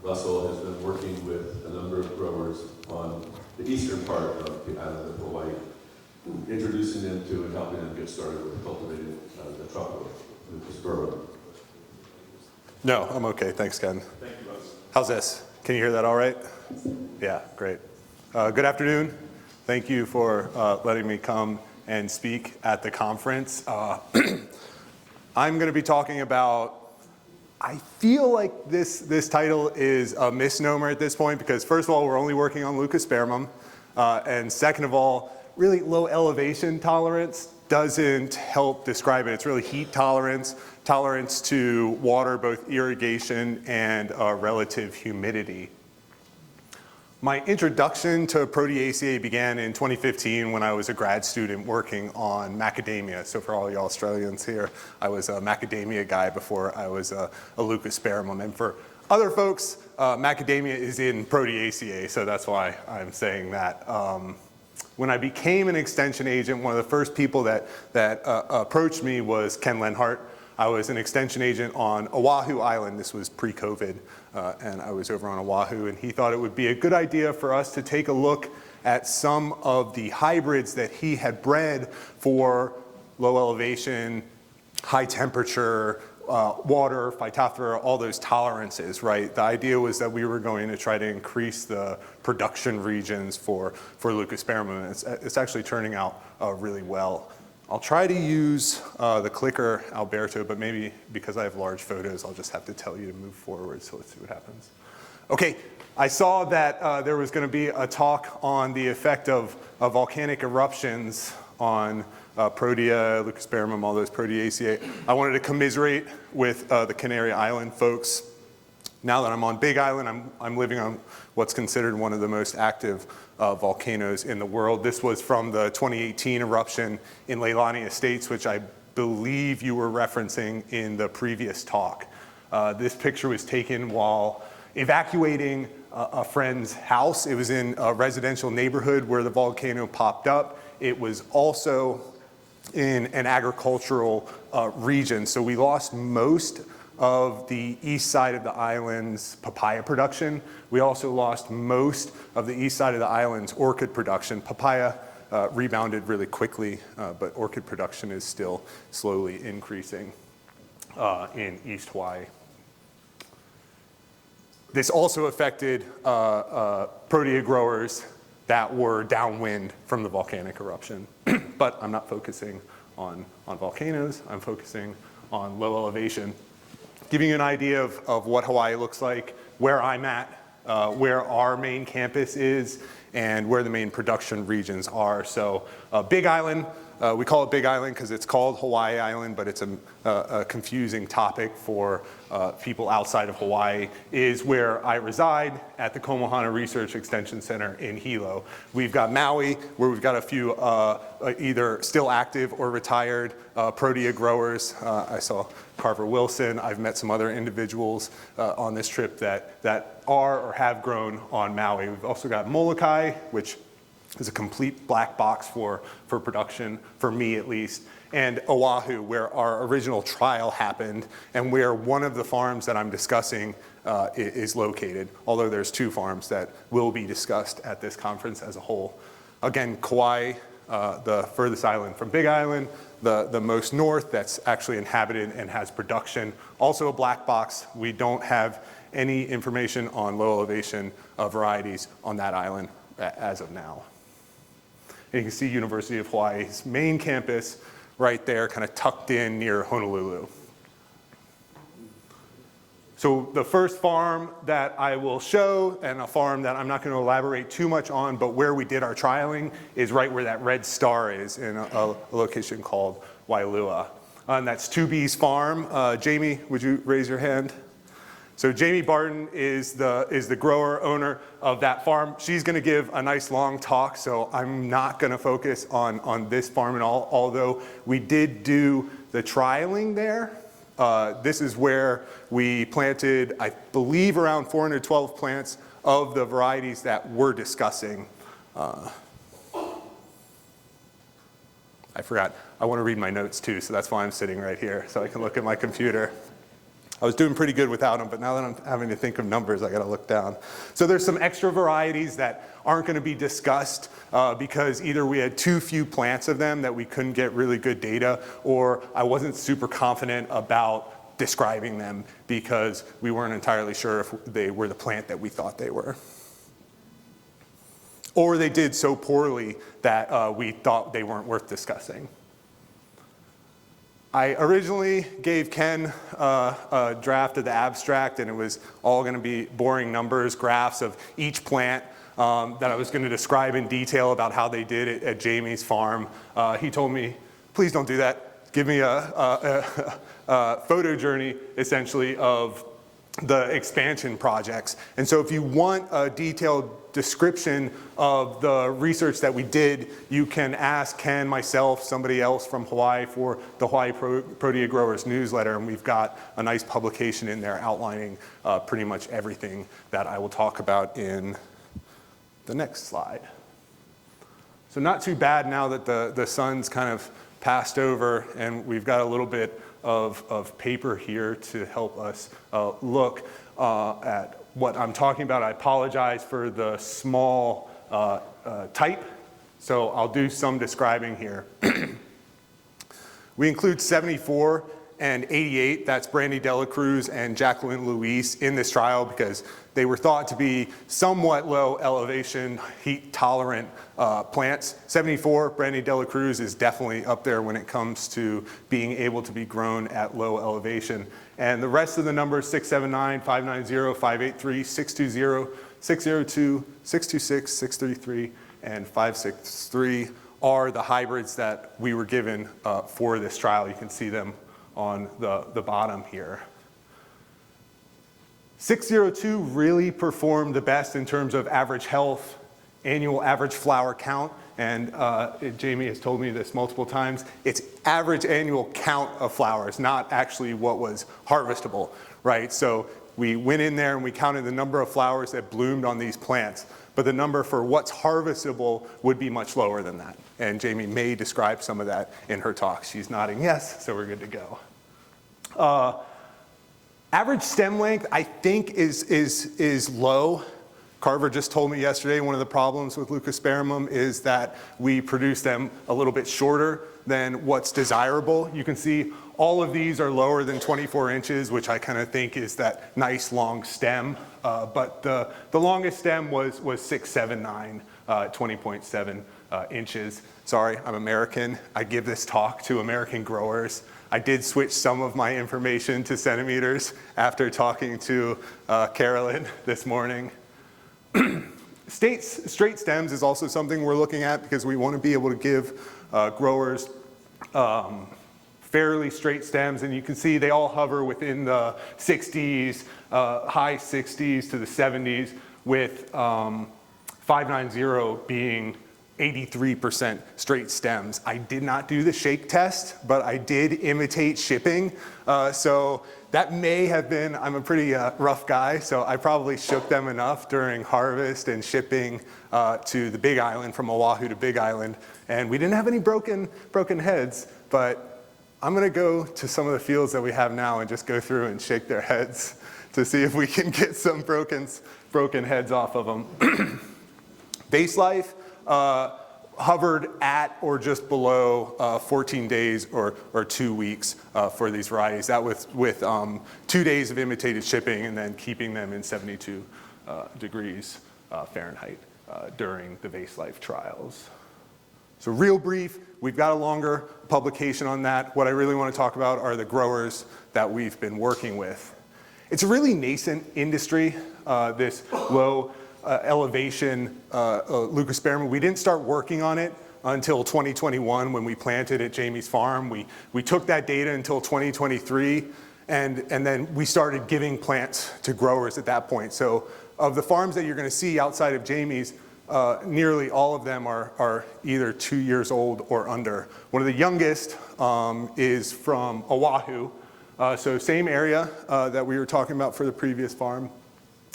Russell has been working with a number of growers on the eastern part of the island of Hawaii, introducing them to and helping them get started with cultivating the tropical Lucas bourbon. No, I'm okay. Thanks, Ken. Thank you, Russ. How's this? Can you hear that all right? Yeah, great. Good afternoon. Thank you for letting me come and speak at the conference. I'm going to be talking about, I feel like this title is a misnomer at this point because first of all, we're only working on Leucospermum, and second of all, really low elevation tolerance doesn't help describe it. It's really heat tolerance, tolerance to water, both irrigation and relative humidity. My introduction to Proteaceae began in 2015 when I was a grad student working on macadamia. So for all you Australians here, I was a macadamia guy before I was a Leucospermum. And for other folks, macadamia is in Proteaceae, so that's why I'm saying that. When I became an extension agent, one of the first people that approached me was Ken Lenhart. I was an extension agent on Oahu Island. This was pre-COVID, and I was over on Oahu, and he thought it would be a good idea for us to take a look at some of the hybrids that he had bred for low elevation, high temperature, water, phytophthora, all those tolerances, right? The idea was that we were going to try to increase the production regions for Leucospermum, and it's actually turning out really well. I'll try to use the clicker, Alberto, but maybe because I have large photos, I'll just have to tell you to move forward, so let's see what happens. Okay, I saw that there was gonna be a talk on the effect of volcanic eruptions on Protea, Leucospermum, all those Proteaceae. I wanted to commiserate with the Canary Island folks. Now that I'm on Big Island, I'm living on what's considered one of the most active volcanoes in the world. This was from the 2018 eruption in Leilani Estates, which I believe you were referencing in the previous talk. This picture was taken while evacuating a friend's house. It was in a residential neighborhood where the volcano popped up. It was also in an agricultural region. So we lost most of the east side of the island's papaya production. We also lost most of the east side of the island's orchid production. Papaya rebounded really quickly, but orchid production is still slowly increasing in East Hawaii. This also affected Protea growers that were downwind from the volcanic eruption. But I'm not focusing on volcanoes, I'm focusing on low elevation. Giving you an idea of what Hawaii looks like, where I'm at, where our main campus is, and where the main production regions are. So Big Island, we call it Big Island because it's called Hawaii Island, but it's a confusing topic for people outside of Hawaii, is where I reside at the Komohana Research Extension Center in Hilo. We've got Maui, where we've got a few either still active or retired Protea growers. I saw Carver Wilson. I've met some other individuals on this trip that are or have grown on Maui. We've also got Molokai, which is a complete black box for production, for me at least, and Oahu, where our original trial happened and where one of the farms that I'm discussing is located, although there's two farms that will be discussed at this conference as a whole. Again, Kauai, the furthest island from Big Island, the most north that's actually inhabited and has production, also a black box. We don't have any information on low elevation varieties on that island as of now. And you can see University of Hawaii's main campus right there, kind of tucked in near Honolulu. So the first farm that I will show, and a farm that I'm not going to elaborate too much on, but where we did our trialing, is right where that red star is in a location called Wailua. And that's 2B's farm. Jamie, would you raise your hand? So Jamie Barton is the grower owner of that farm. She's going to give a nice long talk, so I'm not going to focus on this farm at all, although we did do the trialing there. This is where we planted, I believe, around 412 plants of the varieties that we're discussing. I forgot, I want to read my notes too, so that's why I'm sitting right here, so I can look at my computer. I was doing pretty good without them, but now that I'm having to think of numbers, I gotta look down. So there's some extra varieties that aren't gonna be discussed because either we had too few plants of them that we couldn't get really good data, or I wasn't super confident about describing them because we weren't entirely sure if they were the plant that we thought they were. Or they did so poorly that we thought they weren't worth discussing. I originally gave Ken a draft of the abstract, and it was all going to be boring numbers, graphs of each plant that I was going to describe in detail about how they did it at Jamie's farm. He told me, please don't do that. Give me a photo journey, essentially, of the expansion projects. And so if you want a detailed description of the research that we did, you can ask Ken, myself, somebody else from Hawaii for the Hawaii Protea Growers newsletter, and we've got a nice publication in there outlining pretty much everything that I will talk about in the next slide. So not too bad now that the sun's kind of passed over, and we've got a little bit of paper here to help us look at what I'm talking about. I apologize for the small type, so I'll do some describing here. We include 74 and 88, that's Brandy Dela Cruz and Jacqueline Luis in this trial because they were thought to be somewhat low elevation, heat tolerant plants. 74, Brandy Dela Cruz is definitely up there when it comes to being able to be grown at low elevation. And the rest of the numbers, 679, 590, 583, 620, 602, 626, 633, and 563 are the hybrids that we were given for this trial. You can see them on the bottom here. 602 really performed the best in terms of average health, annual average flower count, and Jamie has told me this multiple times, it's average annual count of flowers, not actually what was harvestable, right? So we went in there and we counted the number of flowers that bloomed on these plants, but the number for what's harvestable would be much lower than that. And Jamie may describe some of that in her talk. She's nodding yes, so we're good to go. Average stem length, I think, is low. Carver just told me yesterday one of the problems with leucospermum is that we produce them a little bit shorter than what's desirable. You can see all of these are lower than 24 inches, which I kind of think is that nice long stem. But the longest stem was 679, 20.7 inches. Sorry, I'm American. I give this talk to American growers. I did switch some of my information to centimeters after talking to Carolyn this morning. Straight stems is also something we're looking at because we want to be able to give growers fairly straight stems, and you can see they all hover within the 60s, high 60s to the 70s, with 590 being 83% straight stems. I did not do the shake test, but I did imitate shipping. So that may have been, I'm a pretty rough guy, so I probably shook them enough during harvest and shipping to the Big Island, from Oahu to Big Island. And we didn't have any broken heads, but I'm gonna go to some of the fields that we have now and just go through and shake their heads to see if we can get some broken heads off of them. Base life, hovered at or just below 14 days or 2 weeks for these varieties. That with 2 days of imitated shipping and then keeping them in 72 degrees Fahrenheit during the base life trials. So real brief, we've got a longer publication on that. What I really want to talk about are the growers that we've been working with. It's a really nascent industry, this low elevation leucospermum. We didn't start working on it until 2021 when we planted at Jamie's farm. We took that data until 2023, and then we started giving plants to growers at that point. So of the farms that you're going to see outside of Jamie's, nearly all of them are either 2 years old or under. One of the youngest is from Oahu, so same area that we were talking about for the previous farm.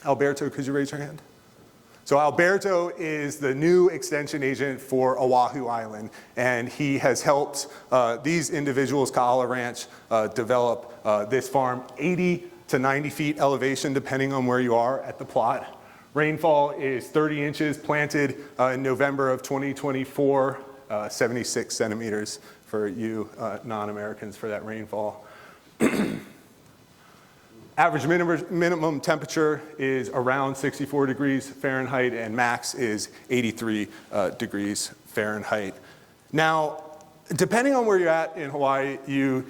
Alberto, could you raise your hand? So Alberto is the new extension agent for Oahu Island, and he has helped these individuals, Kaala Ranch, develop this farm. 80 to 90 feet elevation, depending on where you are at the plot. Rainfall is 30 inches, planted in November of 2024, 76 centimeters for you non-Americans for that rainfall. Average minimum temperature is around 64 degrees Fahrenheit, and max is 83 degrees Fahrenheit. Now, depending on where you're at in Hawaii, you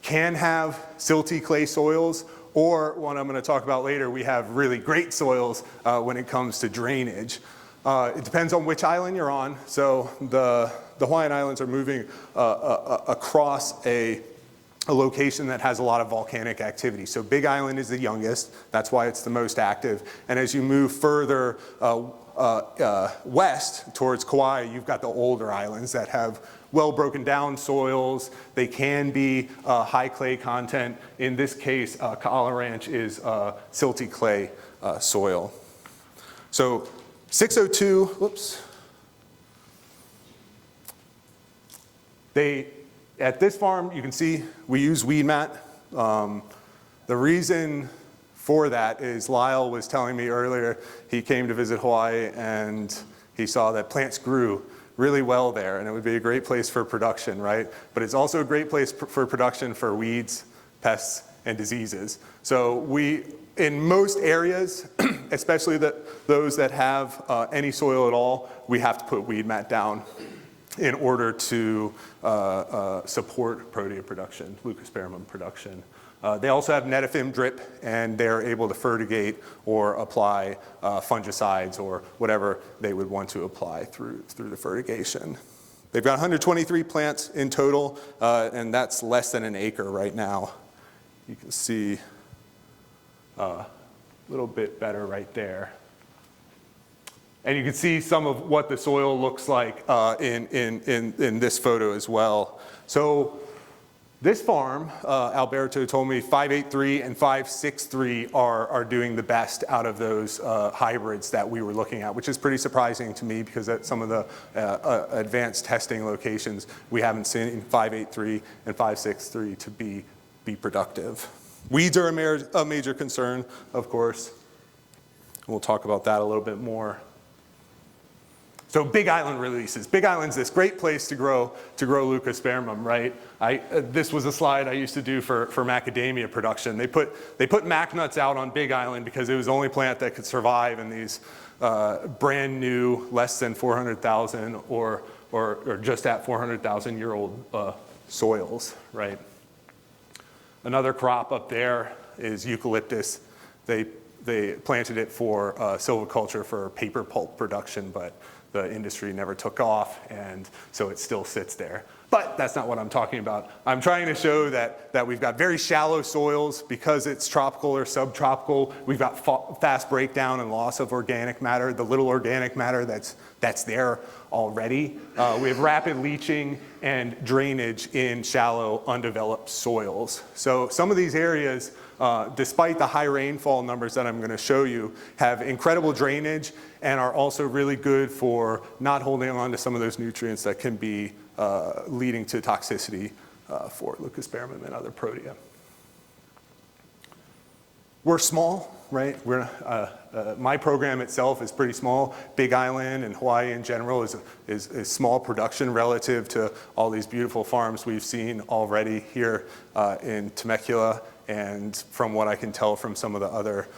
can have silty clay soils, or what I'm going to talk about later, we have really great soils when it comes to drainage. It depends on which island you're on. So the Hawaiian Islands are moving across a location that has a lot of volcanic activity. So Big Island is the youngest. That's why it's the most active. And as you move further west towards Kauai, you've got the older islands that have well broken down soils. They can be high clay content. In this case, Ka'ala Ranch is silty clay soil. So 602, whoops. At this farm, you can see we use weed mat. The reason for that is Lyle was telling me earlier, he came to visit Hawaii and he saw that plants grew really well there, and it would be a great place for production, right? But it's also a great place for production for weeds, pests, and diseases. So in most areas, especially those that have any soil at all, we have to put weed mat down in order to support Protea production, leucospermum production. They also have netafim drip, and they're able to fertigate or apply fungicides or whatever they would want to apply through the fertigation. They've got 123 plants in total, and that's less than an acre right now. You can see a little bit better right there. And you can see some of what the soil looks like in this photo as well. So this farm, Alberto told me 583 and 563 are doing the best out of those hybrids that we were looking at, which is pretty surprising to me because at some of the advanced testing locations, we haven't seen 583 and 563 to be productive. Weeds are a major concern, of course. We'll talk about that a little bit more. So Big Island releases. Big Island's this great place to grow leucospermum, right? This was a slide I used to do for macadamia production. They put mac nuts out on Big Island because it was the only plant that could survive in these brand new, less than 400,000 or just at 400,000 year old soils, right? Another crop up there is eucalyptus. They planted it for silviculture for paper pulp production, but the industry never took off, and so it still sits there. But that's not what I'm talking about. I'm trying to show that we've got very shallow soils because it's tropical or subtropical. We've got fast breakdown and loss of organic matter, the little organic matter that's there already. We have rapid leaching and drainage in shallow, undeveloped soils. So some of these areas, despite the high rainfall numbers that I'm going to show you, have incredible drainage and are also really good for not holding on to some of those nutrients that can be leading to toxicity for leucospermum and other Protea. We're small, right? My program itself is pretty small. Big Island and Hawaii in general is small production relative to all these beautiful farms we've seen already here in Temecula, and from what I can tell from some of the other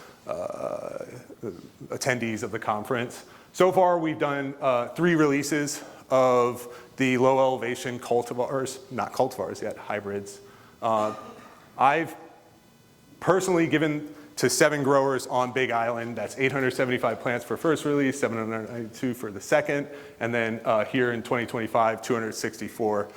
attendees of the conference. So far, we've done 3 releases of the low elevation cultivars, not cultivars yet, hybrids. I've personally given to 7 growers on Big Island. That's 875 plants for first release, 792 for the second, and then here in 2025, 264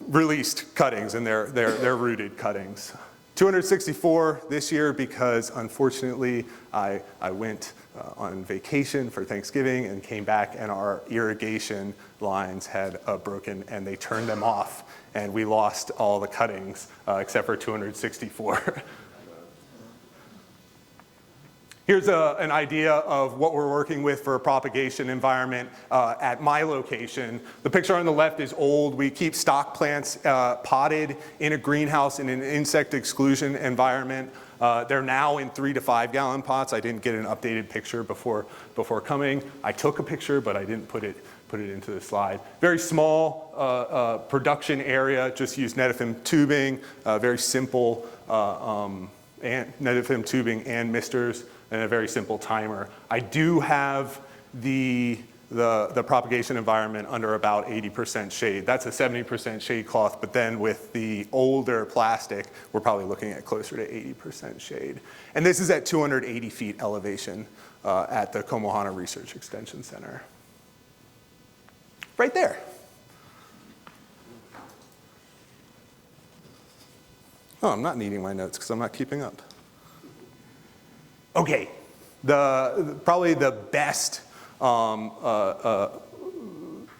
released cuttings, and they're rooted cuttings. 264 this year because unfortunately I went on vacation for Thanksgiving and came back, and our irrigation lines had broken and they turned them off, and we lost all the cuttings except for 264. Here's an idea of what we're working with for a propagation environment at my location. The picture on the left is old. We keep stock plants potted in a greenhouse in an insect exclusion environment. They're now in 3 to 5 gallon pots. I didn't get an updated picture before coming. I took a picture, but I didn't put it into the slide. Very small production area, just use netafim tubing, very simple netafim tubing and misters, and a very simple timer. I do have the propagation environment under about 80% shade. That's a 70% shade cloth, but then with the older plastic, we're probably looking at closer to 80% shade. And this is at 280 feet elevation at the Komohana Research Extension Center. Right there. Oh, I'm not needing my notes because I'm not keeping up. Okay, probably the best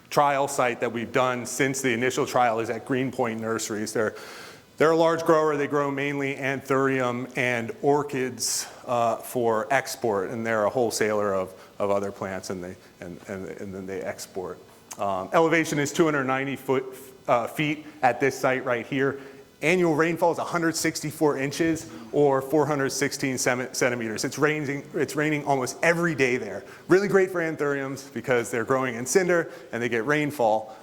trial site that we've done since the initial trial is at Greenpoint Nurseries. They're a large grower. They grow mainly anthurium and orchids for export, and they're a wholesaler of other plants, and then they export. Elevation is 290 feet at this site right here. Annual rainfall is 164 inches or 416 centimeters. It's raining almost every day there. Really great for anthuriums because they're growing in cinder and they get rainfall.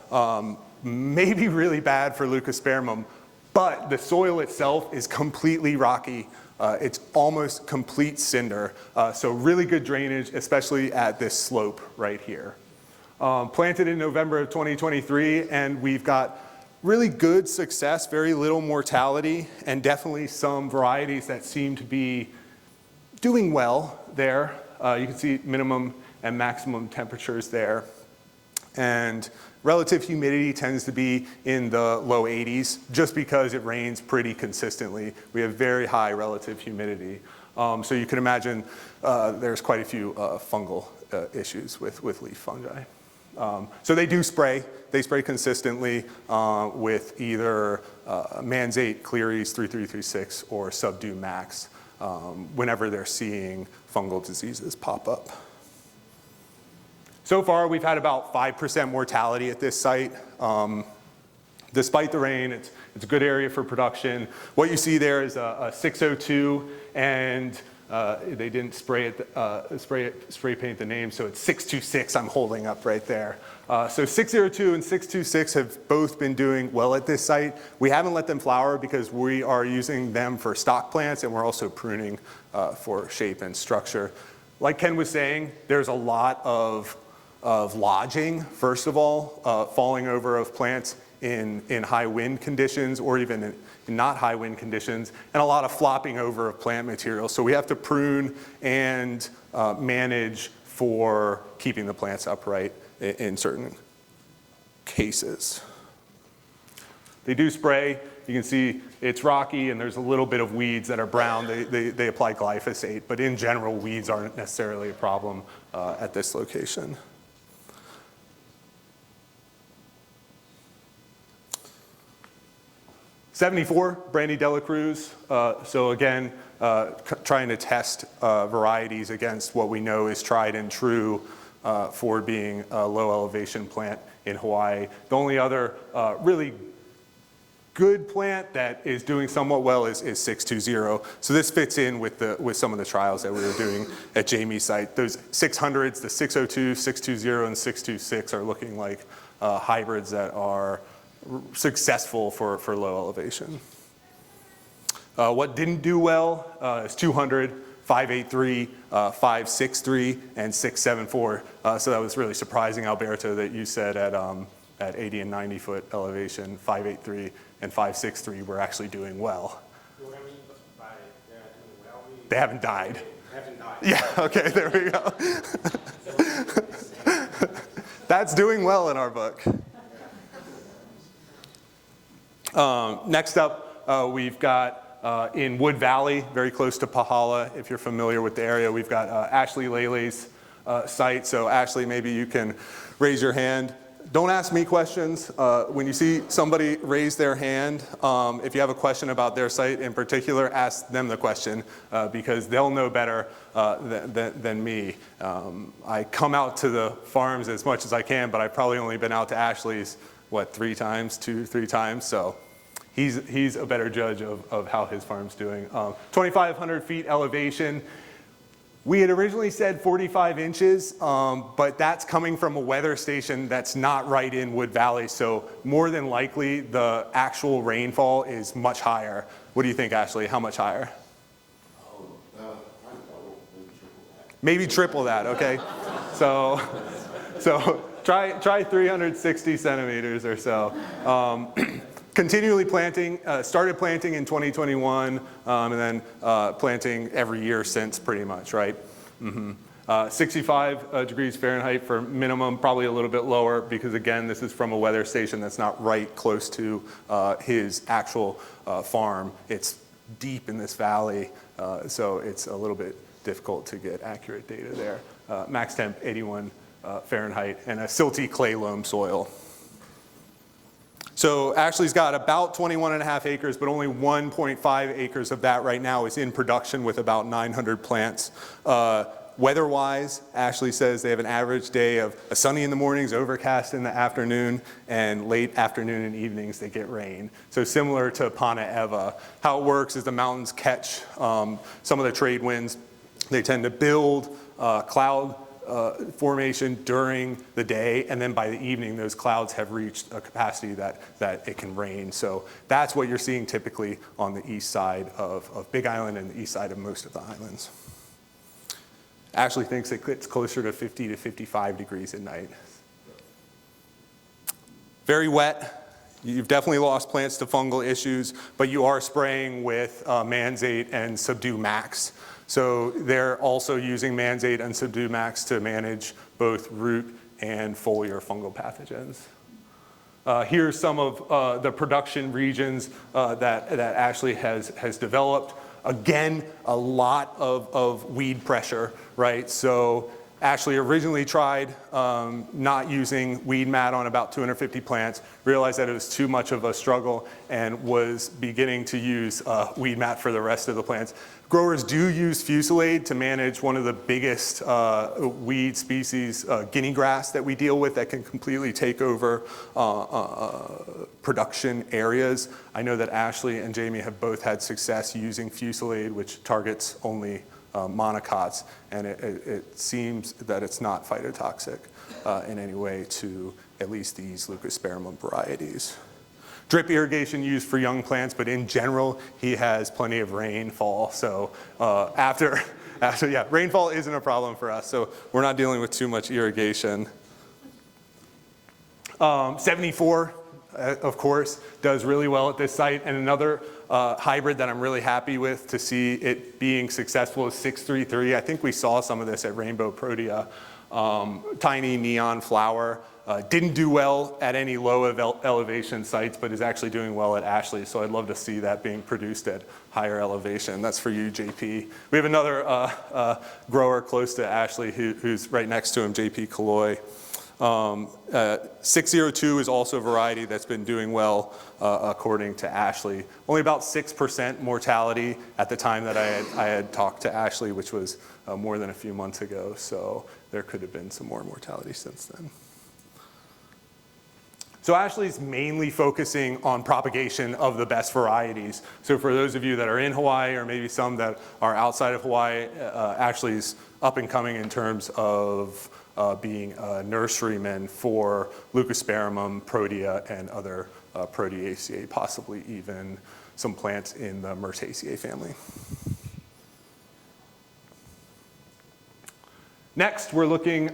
Maybe really bad for leucospermum, but the soil itself is completely rocky. It's almost complete cinder. So really good drainage, especially at this slope right here. Planted in November of 2023, and we've got really good success, very little mortality, and definitely some varieties that seem to be doing well there. You can see minimum and maximum temperatures there. And relative humidity tends to be in the low 80s just because it rains pretty consistently. We have very high relative humidity. So you can imagine there's quite a few fungal issues with leaf fungi. So they do spray. They spray consistently with either Manzate, Cleary's 3336, or Subdue Max whenever they're seeing fungal diseases pop up. So far, we've had about 5% mortality at this site. Despite the rain, it's a good area for production. What you see there is a 602, and they didn't spray paint the name, so it's 626 I'm holding up right there. So 602 and 626 have both been doing well at this site. We haven't let them flower because we are using them for stock plants, and we're also pruning for shape and structure. Like Ken was saying, there's a lot of lodging, first of all, falling over of plants in high wind conditions or even in not high wind conditions, and a lot of flopping over of plant material. So we have to prune and manage for keeping the plants upright in certain cases. They do spray. You can see it's rocky and there's a little bit of weeds that are brown. They apply glyphosate, but in general, weeds aren't necessarily a problem at this location. '74, Brandy Dela Cruz. So again, trying to test varieties against what we know is tried and true for being a low elevation plant in Hawaii. The only other really good plant that is doing somewhat well is 620. So this fits in with some of the trials that we were doing at Jamie's site. Those 600s, the 602, 620, and 626 are looking like hybrids that are successful for low elevation. What didn't do well is 200, 583, 563, and 674. So that was really surprising, Alberto, that you said at 80 and 90 foot elevation, 583 and 563 were actually doing well. What I mean by they're not doing well, They haven't died. they haven't died. Yeah, okay, there we go. That's doing well in our book. Next up, we've got in Wood Valley, very close to Pahala, if you're familiar with the area, we've got Ashley Lele's site. So Ashley, maybe you can raise your hand. Don't ask me questions. When you see somebody raise their hand, if you have a question about their site in particular, ask them the question because they'll know better than me. I come out to the farms as much as I can, but I've probably only been out to Ashley's, what, 3 times, 2-3 times, so he's a better judge of how his farm's doing. 2,500 feet elevation. We had originally said 45 inches, but that's coming from a weather station that's not right in Wood Valley, so more than likely the actual rainfall is much higher. What do you think, Ashley? How much higher? Maybe triple that, okay? So try 360 centimeters or so. Continually planting, started planting in 2021, and then planting every year since pretty much, right? 65 degrees Fahrenheit for minimum, probably a little bit lower because again, this is from a weather station that's not right close to his actual farm. It's deep in this valley, so it's a little bit difficult to get accurate data there. Max temp 81 Fahrenheit and a silty clay loam soil. So Ashley's got about 21.5 acres, but only 1.5 acres of that right now is in production with about 900 plants. Weather-wise, Ashley says they have an average day of a sunny in the mornings, overcast in the afternoon, and late afternoon and evenings they get rain. So similar to Pana Eva. How it works is the mountains catch some of the trade winds. They tend to build cloud formation during the day, and then by the evening those clouds have reached a capacity that it can rain. So that's what you're seeing typically on the east side of Big Island and the east side of most of the islands. Ashley thinks it gets closer to 50 to 55 degrees at night. Very wet. You've definitely lost plants to fungal issues, but you are spraying with Manzate and Subdue Max. So they're also using Manzate and Subdue Max to manage both root and foliar fungal pathogens. Here's some of the production regions that Ashley has developed. Again, a lot of weed pressure, right? So Ashley originally tried not using weed mat on about 250 plants, realized that it was too much of a struggle, and was beginning to use weed mat for the rest of the plants. Growers do use Fusilade to manage one of the biggest weed species, guinea grass, that we deal with that can completely take over production areas. I know that Ashley and Jamie have both had success using Fusilade, which targets only monocots, and it seems that it's not phytotoxic in any way to at least these Leucospermum varieties. Drip irrigation used for young plants, but in general, he has plenty of rainfall. So rainfall isn't a problem for us, so we're not dealing with too much irrigation. 74, of course, does really well at this site, and another hybrid that I'm really happy with to see it being successful is 633. I think we saw some of this at Rainbow Protea. Tiny neon flower. Didn't do well at any low elevation sites, but is actually doing well at Ashley. So I'd love to see that being produced at higher elevation. That's for you, JP. We have another grower close to Ashley who's right next to him, JP Kaloy. 602 is also a variety that's been doing well according to Ashley. Only about 6% mortality at the time that I had talked to Ashley, which was more than a few months ago. So there could have been some more mortality since then. So Ashley's mainly focusing on propagation of the best varieties. So for those of you that are in Hawaii, or maybe some that are outside of Hawaii, Ashley's up and coming in terms of being a nurseryman for Leucospermum, Protea, and other Proteaceae, possibly even some plants in the Myrtaceae family. Next, we're looking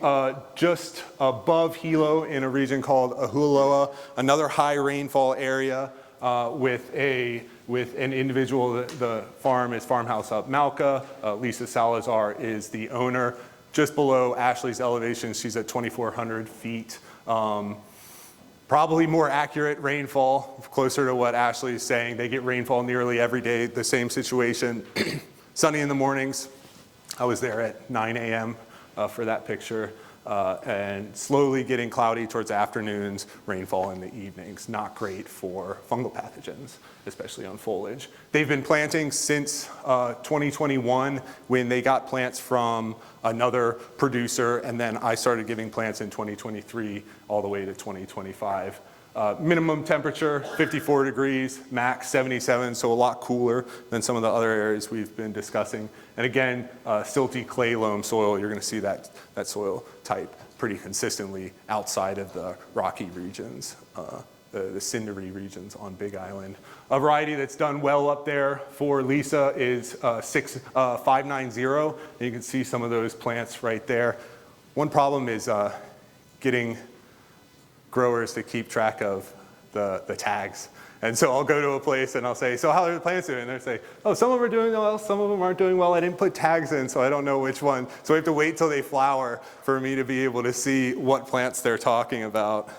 just above Hilo in a region called Ahualoa, another high rainfall area with an individual. The farm is Farmhouse Up Malca. Lisa Salazar is the owner. Just below Ashley's elevation, she's at 2,400 feet. Probably more accurate rainfall, closer to what Ashley is saying. They get rainfall nearly every day, the same situation. Sunny in the mornings. I was there at 9 a.m. For that picture. and slowly getting cloudy towards afternoons, rainfall in the evenings. Not great for fungal pathogens, especially on foliage. They've been planting since 2021 when they got plants from another producer, and then I started giving plants in 2023 all the way to 2025. Minimum temperature, 54 degrees, max 77, so a lot cooler than some of the other areas we've been discussing. And again, silty clay loam soil, you're gonna see that soil type pretty consistently outside of the rocky regions, the cindery regions on Big Island. A variety that's done well up there for Lisa is 590, and you can see some of those plants right there. One problem is getting growers to keep track of the tags. And so I'll go to a place and I'll say, so how are the plants doing? And they'll say, oh, some of them are doing well, some of them aren't doing well. I didn't put tags in, so I don't know which one. So I have to wait till they flower for me to be able to see what plants they're talking about.